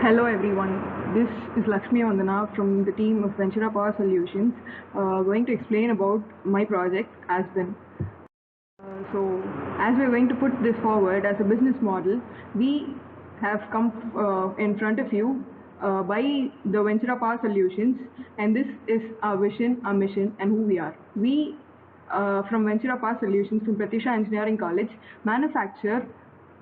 Hello everyone, this is Lakshmi Vandana from the team of Ventura Power Solutions, going to explain about my project Aspen. So as we're going to put this forward as a business model, we have come in front of you by the Ventura Power Solutions, and this is our vision, our mission, and who we are. We from Ventura Power Solutions from Pratisha Engineering College manufacture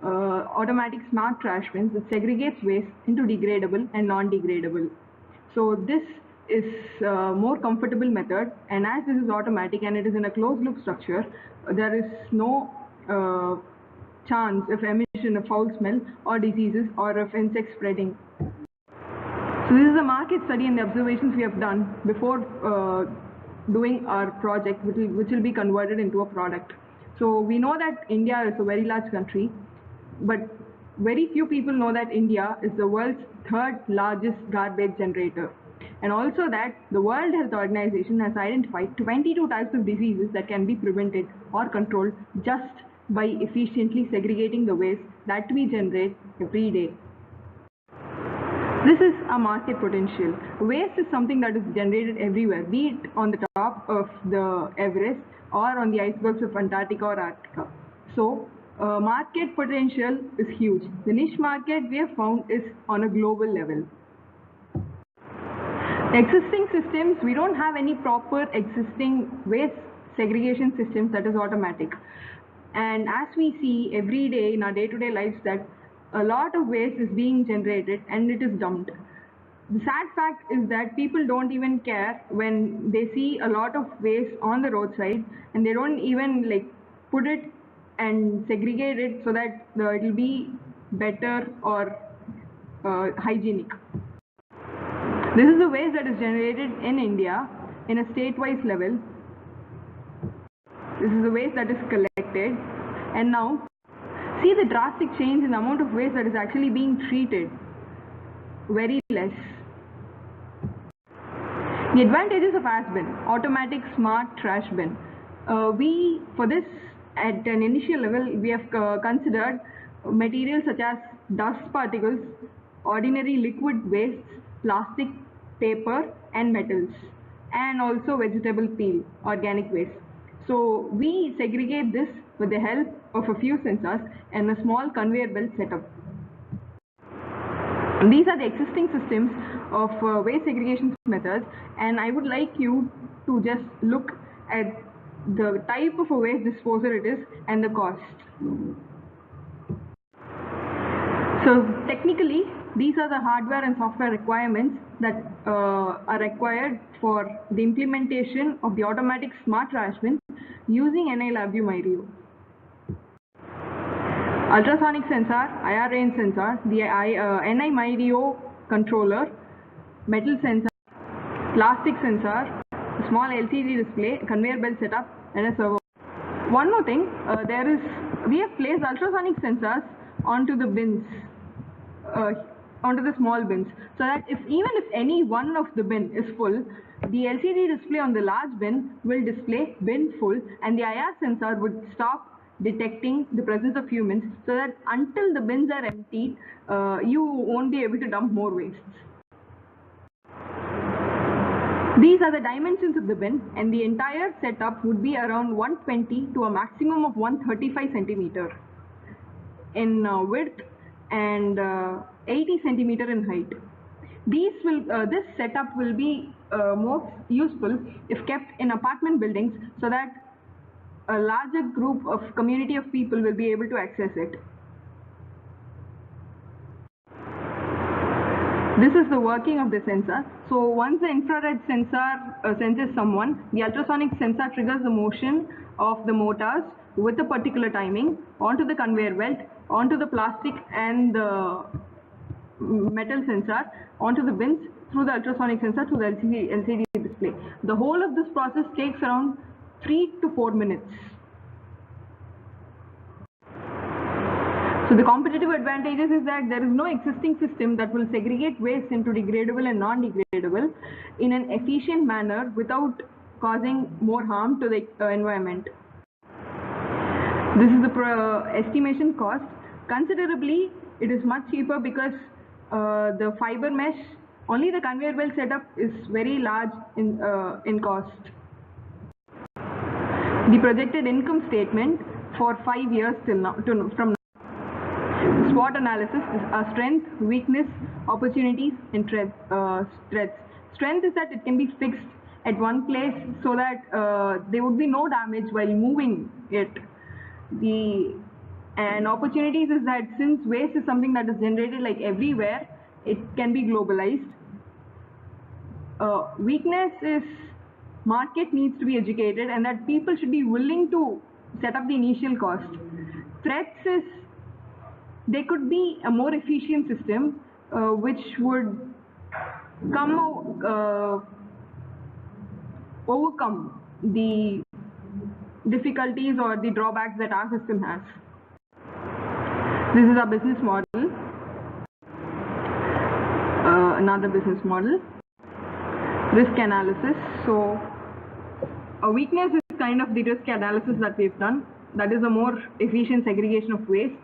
automatic smart trash bins that segregates waste into degradable and non-degradable. So this is a more comfortable method, and as this is automatic and it is in a closed loop structure, there is no chance of emission of foul smell or diseases or of insect spreading. So this is a market study and the observations we have done before doing our project, which will be converted into a product. So we know that India is a very large country, but very few people know that India is the world's third largest garbage generator. And also that the World Health Organization has identified 22 types of diseases that can be prevented or controlled just by efficiently segregating the waste that we generate every day. This is a market potential. Waste is something that is generated everywhere, be it on the top of the Everest or on the icebergs of Antarctica or Arctica. So market potential is huge. The niche market we have found is on a global level. Existing systems, we don't have any proper existing waste segregation systems that is automatic. And as we see every day in our day-to-day lives that a lot of waste is being generated and it is dumped. The sad fact is that people don't even care when they see a lot of waste on the roadside, and they don't even put it and segregate it so that it will be better or hygienic. This is the waste that is generated in India in a state-wise level. This is the waste that is collected, and now see the drastic change in the amount of waste that is actually being treated. Very less. The advantages of Aspen, automatic smart trash bin. For this, at an initial level, we have considered materials such as dust particles, ordinary liquid wastes, plastic, paper, and metals, and also vegetable peel, organic waste. So we segregate this with the help of a few sensors and a small conveyor belt setup. These are the existing systems of waste segregation methods, and I would like you to just look at the type of a waste disposal it is and the cost. So technically, these are the hardware and software requirements that are required for the implementation of the automatic smart trash bin using NI LabVIEW MyRio. Ultrasonic sensor, IR range sensor, the NI MyRio controller, metal sensor, plastic sensor, small LCD display, conveyor belt setup, and a servo. One more thing, we have placed ultrasonic sensors onto the bins, onto the small bins, so that even if any one of the bin is full, the LCD display on the large bin will display bin full, and the IR sensor would stop detecting the presence of humans, so that until the bins are empty, you won't be able to dump more waste. These are the dimensions of the bin, and the entire setup would be around 120 to a maximum of 135 centimeter in width and 80 centimeter in height. This setup will be most useful if kept in apartment buildings, so that a larger group of community of people will be able to access it. This is the working of the sensor. So once the infrared sensor senses someone, the ultrasonic sensor triggers the motion of the motors with a particular timing onto the conveyor belt, onto the plastic and the metal sensor, onto the bins, through the ultrasonic sensor to the LCD display. The whole of this process takes around 3 to 4 minutes. So the competitive advantages is that there is no existing system that will segregate waste into degradable and non-degradable in an efficient manner without causing more harm to the environment. This is the estimation cost. Considerably, it is much cheaper because the fiber mesh, only the conveyor belt setup is very large in cost. The projected income statement for 5 years from now. SWOT analysis is strength, weakness, opportunities, and threats. Strength is that it can be fixed at one place so that there would be no damage while moving it. And opportunities is that since waste is something that is generated like everywhere, it can be globalized. Weakness is market needs to be educated and that people should be willing to set up the initial cost. Threats is there could be a more efficient system which would overcome the difficulties or the drawbacks that our system has. This is our business model. Another business model. Risk analysis. So a weakness is kind of the risk analysis that we've done. That is a more efficient segregation of wastes.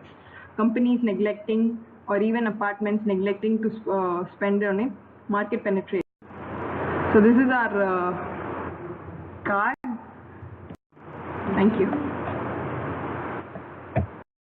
Companies neglecting or even apartments neglecting to spend on it. Market penetration. So this is our card. Thank you.